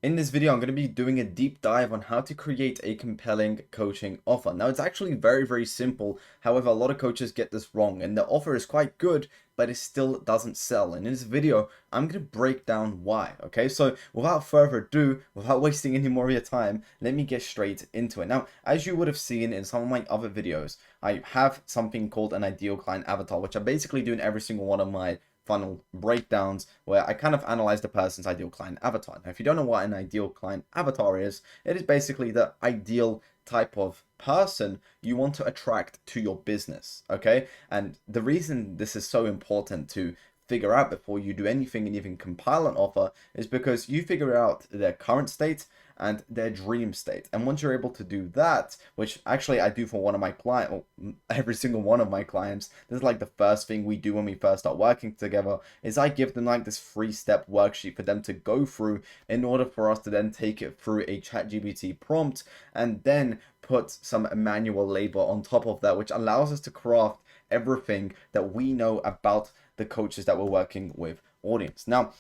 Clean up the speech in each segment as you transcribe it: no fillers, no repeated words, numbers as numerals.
In this video, I'm going to be doing a deep dive on how to create a compelling coaching offer. Now, it's actually very, very simple. However, a lot of coaches get this wrong, and the offer is quite good, but it still doesn't sell. And in this video, I'm going to break down why. Okay, so without further ado, without wasting any more of your time, let me get straight into it. Now, as you would have seen in some of my other videos, I have something called an ideal client avatar, which I basically do in every single one of my funnel breakdowns where I kind of analyze the person's ideal client avatar. Now, if you don't know what an ideal client avatar is, it is basically the ideal type of person you want to attract to your business, okay? And the reason this is so important to figure out before you do anything and even compile an offer is because you figure out their current state and their dream state. And once you're able to do that, which actually I do for one of my clients, every single one of my clients, this is like the first thing we do when we first start working together, is I give them like this 3-step worksheet for them to go through in order for us to then take it through a ChatGPT prompt and then put some manual labor on top of that, which allows us to craft everything that we know about the coaches that we're working with audience. Now,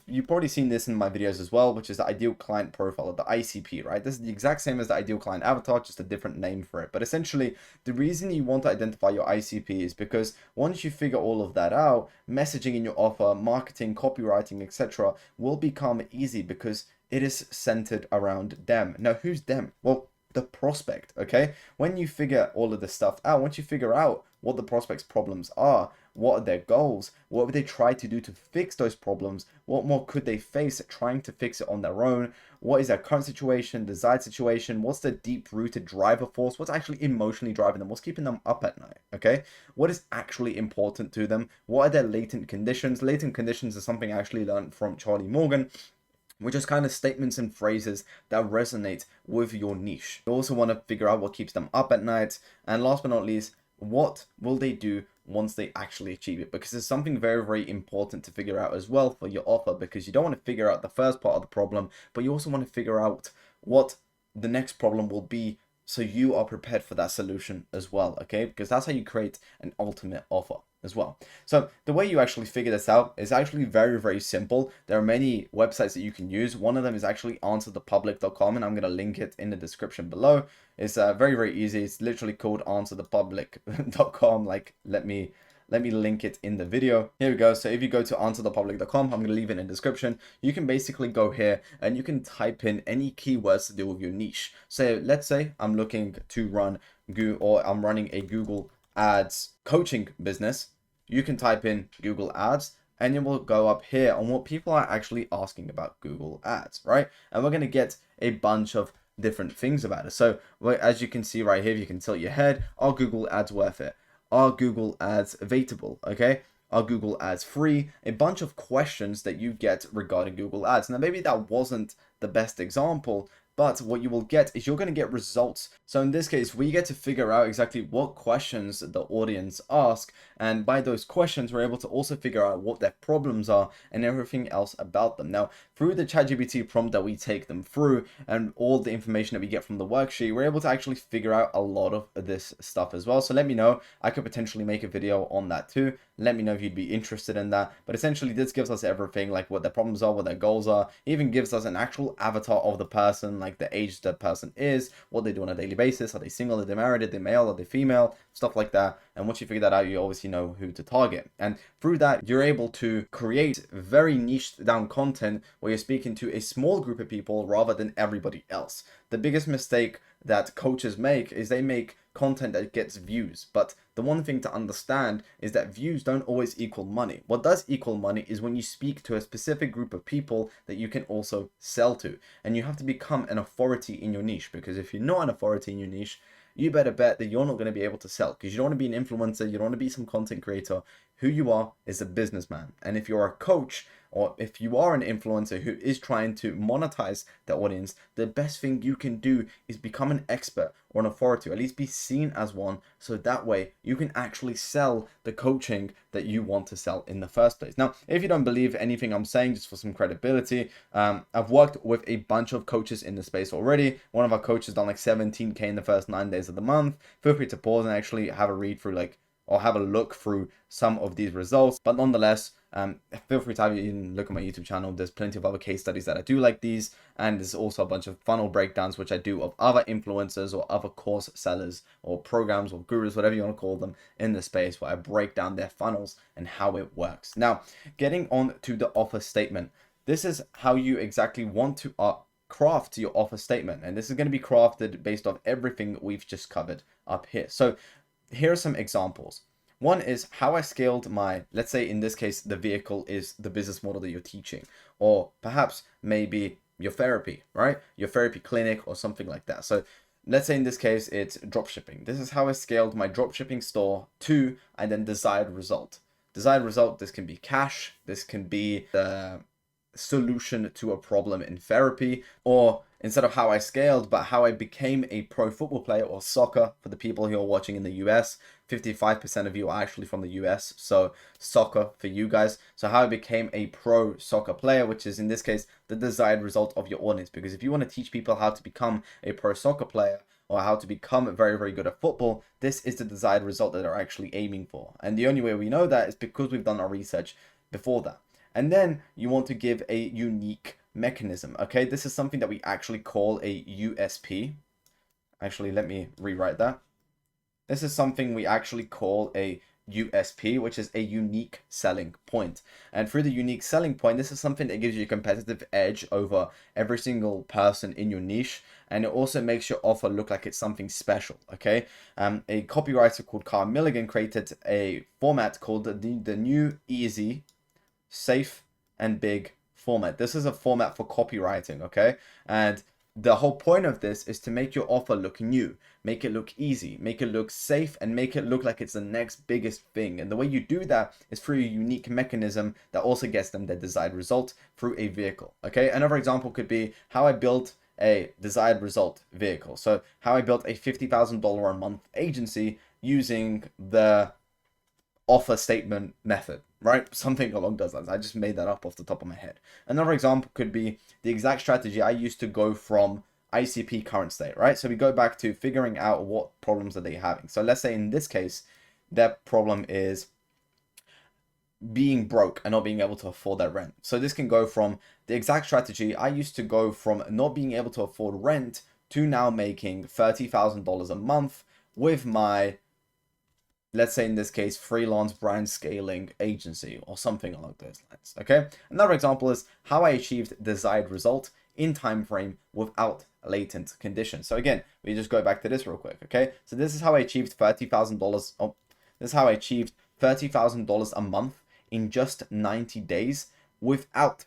you've probably seen this in my videos as well, which is the ideal client profile, or the ICP, right? This is the exact same as the ideal client avatar, just a different name for it. But essentially, the reason you want to identify your ICP is because once you figure all of that out, messaging in your offer, marketing, copywriting, etc., will become easy because it is centered around them. Now, who's them? Well, the prospect, okay? When you figure all of this stuff out, once you figure out what the prospect's problems are, what are their goals, what would they try to do to fix those problems, what more could they face trying to fix it on their own, what is their current situation, desired situation, what's the deep-rooted driver force, what's actually emotionally driving them, what's keeping them up at night, okay? What is actually important to them, what are their latent conditions? Latent conditions is something I actually learned from Charlie Morgan, which is kind of statements and phrases that resonate with your niche. You also want to figure out what keeps them up at night. And last but not least, what will they do once they actually achieve it? Because it's something very, very important to figure out as well for your offer, because you don't want to figure out the first part of the problem, but you also want to figure out what the next problem will be so you are prepared for that solution as well, okay? Because that's how you create an ultimate offer as well. So the way you actually figure this out is actually very, very simple. There are many websites that you can use. One of them is actually AnswerThePublic.com, and I'm going to link it in the description below. It's very, very easy. It's literally called AnswerThePublic.com. Like, let me link it in the video. Here we go. So if you go to AnswerThePublic.com, I'm going to leave it in the description. You can basically go here and you can type in any keywords to do with your niche. So let's say I'm looking to run Google, or I'm running a Google Ads coaching business. You can type in Google Ads and it will go up here on what people are actually asking about Google Ads, right? And we're going to get a bunch of different things about it. So as you can see right here, you can tilt your head, are Google Ads worth it? Are Google Ads available? Okay. Are Google Ads free? A bunch of questions that you get regarding Google Ads. Now, maybe that wasn't the best example, but what you will get is you're going to get results. So in this case, we get to figure out exactly what questions the audience ask. And by those questions, we're able to also figure out what their problems are and everything else about them. Now, through the ChatGPT prompt that we take them through and all the information that we get from the worksheet, we're able to actually figure out a lot of this stuff as well. So let me know. I could potentially make a video on that too. Let me know if you'd be interested in that. But essentially, this gives us everything, like what their problems are, what their goals are. It even gives us an actual avatar of the person, like the age the person is, what they do on a daily basis. Are they single? Are they married? Are they male? Are they female? Stuff like that. And once you figure that out, you obviously know who to target. And through that, you're able to create very niche down content where you're speaking to a small group of people rather than everybody else. The biggest mistake that coaches make is they make content that gets views. But the one thing to understand is that views don't always equal money. What does equal money is when you speak to a specific group of people that you can also sell to. And you have to become an authority in your niche, because if you're not an authority in your niche, you better bet that you're not going to be able to sell, because you don't want to be an influencer, you don't want to be some content creator. Who you are is a businessman. And if you're a coach, or if you are an influencer who is trying to monetize the audience, the best thing you can do is become an expert or an authority, or at least be seen as one, so that way you can actually sell the coaching that you want to sell in the first place. Now, if you don't believe anything I'm saying, just for some credibility, I've worked with a bunch of coaches in the space already. One of our coaches done like 17K in the first 9 days of the month. Feel free to pause and actually have a read through or have a look through some of these results. But nonetheless, Feel free to have you look at my YouTube channel. There's plenty of other case studies that I do like these, and there's also a bunch of funnel breakdowns which I do of other influencers or other course sellers or programs or gurus, whatever you want to call them, in the space, where I break down their funnels and how it works. Now, getting on to the offer statement. This is how you exactly want to craft your offer statement, and this is going to be crafted based off everything we've just covered up here. So here are some examples. One is how I scaled my, let's say in this case, the vehicle is the business model that you're teaching, or perhaps maybe your therapy, right? Your therapy clinic or something like that. So let's say in this case, it's dropshipping. This is how I scaled my dropshipping store to, and then desired result. Desired result, this can be cash, this can be the solution to a problem in therapy, or instead of how I scaled, but how I became a pro football player, or soccer for the people who are watching in the US. 55% of you are actually from the US, so soccer for you guys. So how I became a pro soccer player, which is in this case the desired result of your audience. Because if you want to teach people how to become a pro soccer player, or how to become very, very good at football, this is the desired result that they're actually aiming for. And the only way we know that is because we've done our research before that. And then you want to give a unique mechanism. Okay, this is something that we actually call a USP. Actually, let me rewrite that. This is something we actually call a USP, which is a unique selling point. And through the unique selling point, this is something that gives you a competitive edge over every single person in your niche. And it also makes your offer look like it's something special, okay? A copywriter called Carl Milligan created a format called the new easy, safe, and big format. This is a format for copywriting, okay? And the whole point of this is to make your offer look new, make it look easy, make it look safe, and make it look like it's the next biggest thing. And the way you do that is through a unique mechanism that also gets them their desired result through a vehicle, okay? Another example could be how I built a desired result vehicle. So how I built a $50,000 a month agency using the offer statement method, right? Something along those lines. I just made that up off the top of my head. Another example could be the exact strategy I used to go from ICP current state, right? So we go back to figuring out what problems are they having. So let's say in this case, their problem is being broke and not being able to afford their rent. So this can go from the exact strategy I used to go from not being able to afford rent to now making $30,000 a month with my, let's say in this case, freelance brand scaling agency or something along those lines, okay? Another example is how I achieved desired result in time frame without latent conditions. So again, we just go back to this real quick, okay? So this is how I achieved $30,000. Oh, this is how I achieved $30,000 a month in just 90 days without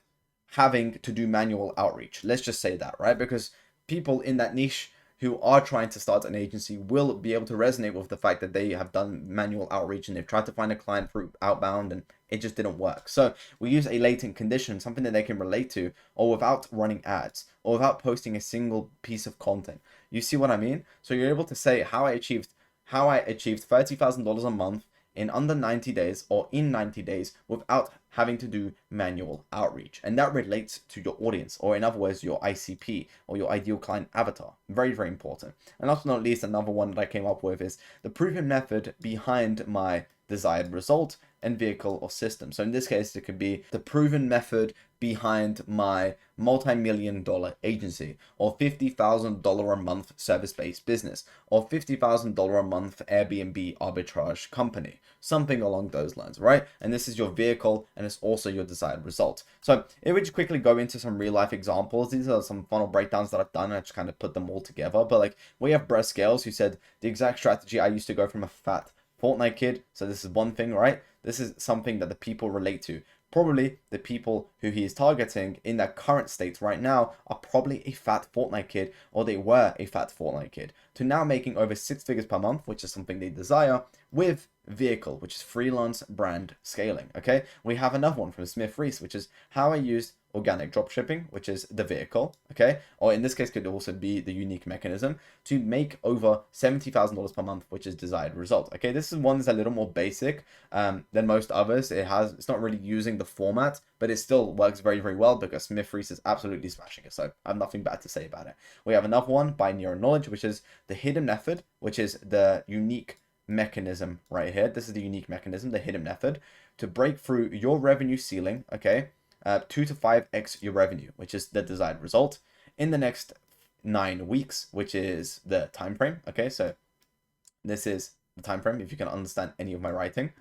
having to do manual outreach. Let's just say that, right? Because people in that niche who are trying to start an agency will be able to resonate with the fact that they have done manual outreach and they've tried to find a client through outbound and it just didn't work. So we use a latent condition, something that they can relate to, or without running ads, or without posting a single piece of content. You see what I mean? So you're able to say how I achieved $30,000 a month in under 90 days or in 90 days without having to do manual outreach. And that relates to your audience, or in other words, your ICP or your ideal client avatar. Very, very important. And last but not least, another one that I came up with is the proven method behind my desired result and vehicle or system. So in this case, it could be the proven method behind my multi-million-dollar agency, or $50,000 a month service-based business, or $50,000 a month Airbnb arbitrage company, something along those lines, right? And this is your vehicle, and it's also your desired result. So if we just quickly go into some real-life examples, these are some funnel breakdowns that I've done. I just kind of put them all together. But like, we have Brett Scales, who said the exact strategy I used to go from a fat Fortnite kid. So this is one thing, right? This is something that the people relate to. Probably the people who he is targeting in their current state right now are probably a fat Fortnite kid, or they were a fat Fortnite kid, to now making over 6 figures per month, which is something they desire, with vehicle, which is freelance brand scaling. Okay, we have another one from Smith Reese, which is how I used organic dropshipping, which is the vehicle, okay, or in this case could also be the unique mechanism, to make over $70,000 per month, which is desired result. Okay, this is one that's a little more basic than most others. It's not really using the format, but it still works very, very well because Smith Reese is absolutely smashing it. So I have nothing bad to say about it. We have another one by Neural Knowledge, which is the hidden method, which is the unique mechanism right here. This is the unique mechanism, the hidden method, to break through your revenue ceiling, okay, 2 to 5x your revenue, which is the desired result, in the next 9 weeks, which is the time frame. Okay, so this is the time frame, if you can understand any of my writing.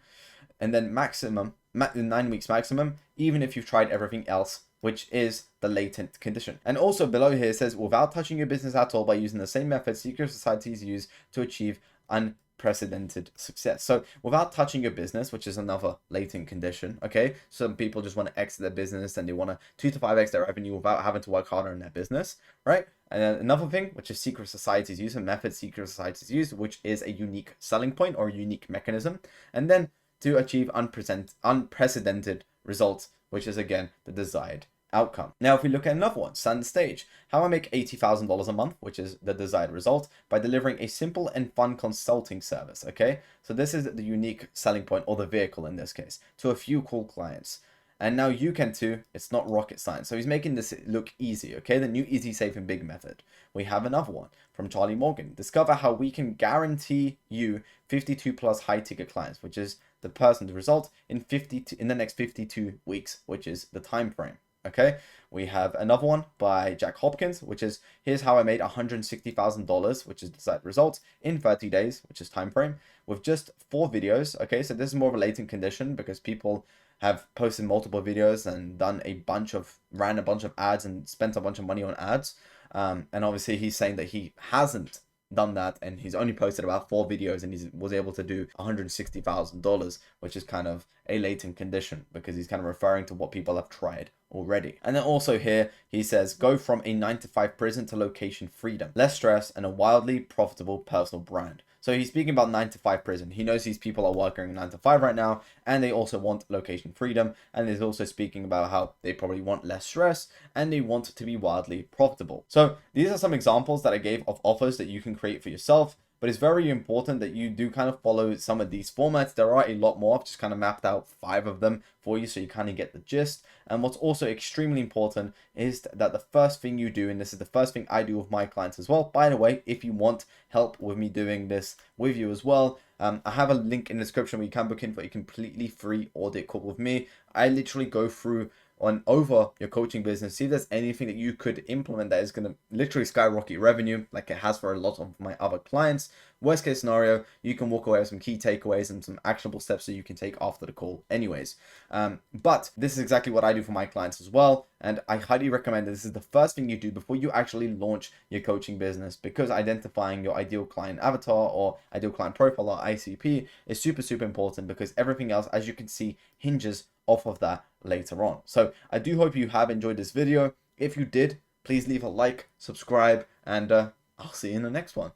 And then maximum, 9 weeks maximum, even if you've tried everything else, which is the latent condition. And also below here it says, without touching your business at all, by using the same method secret societies use to achieve unprecedented success. So without touching your business, which is another latent condition, okay? Some people just want to exit their business and they want to 2 to 5x their revenue without having to work harder in their business, right? And then another thing, which is secret societies use, a method secret societies use, which is a unique selling point or a unique mechanism. And then to achieve unprecedented results, which is again the desired outcome. Now, if we look at another one, Sun Stage, how I make $80,000 a month, which is the desired result, by delivering a simple and fun consulting service. Okay, so this is the unique selling point, or the vehicle in this case, to a few cool clients. And now you can too. It's not rocket science. So he's making this look easy, okay? The new easy, safe, and big method. We have another one from Charlie Morgan. Discover how we can guarantee you 52 plus high ticket clients, which is the person's result in the next 52 weeks, which is the time frame. Okay, we have another one by Jack Hopkins, which is here's how I made $160,000, which is the desired result in 30 days, which is time frame, with just 4 videos. Okay, so this is more of a latent condition because people have posted multiple videos and ran a bunch of ads and spent a bunch of money on ads. And obviously he's saying that he hasn't done that and he's only posted about 4 videos and he was able to do $160,000, which is kind of a latent condition because he's kind of referring to what people have tried already. And then also here he says, go from a 9-to-5 prison to location freedom, less stress, and a wildly profitable personal brand. So he's speaking about 9-to-5 prison. He knows these people are working 9-to-5 right now and they also want location freedom. And he's also speaking about how they probably want less stress and they want to be wildly profitable. So these are some examples that I gave of offers that you can create for yourself. But it's very important that you do kind of follow some of these formats. There are a lot more. I've just kind of mapped out 5 of them for you so you kind of get the gist. And what's also extremely important is that the first thing you do, and this is the first thing I do with my clients as well. By the way, if you want help with me doing this with you as well, I have a link in the description where you can book in for a completely free audit call with me. I literally go through over your coaching business, see if there's anything that you could implement that is going to literally skyrocket revenue like it has for a lot of my other clients. Worst case scenario, you can walk away with some key takeaways and some actionable steps that you can take after the call anyways. But this is exactly what I do for my clients as well. And I highly recommend that this is the first thing you do before you actually launch your coaching business, because identifying your ideal client avatar or ideal client profile or ICP is super, super important, because everything else, as you can see, hinges off of that later on. So I do hope you have enjoyed this video. If you did, please leave a like, subscribe, and I'll see you in the next one.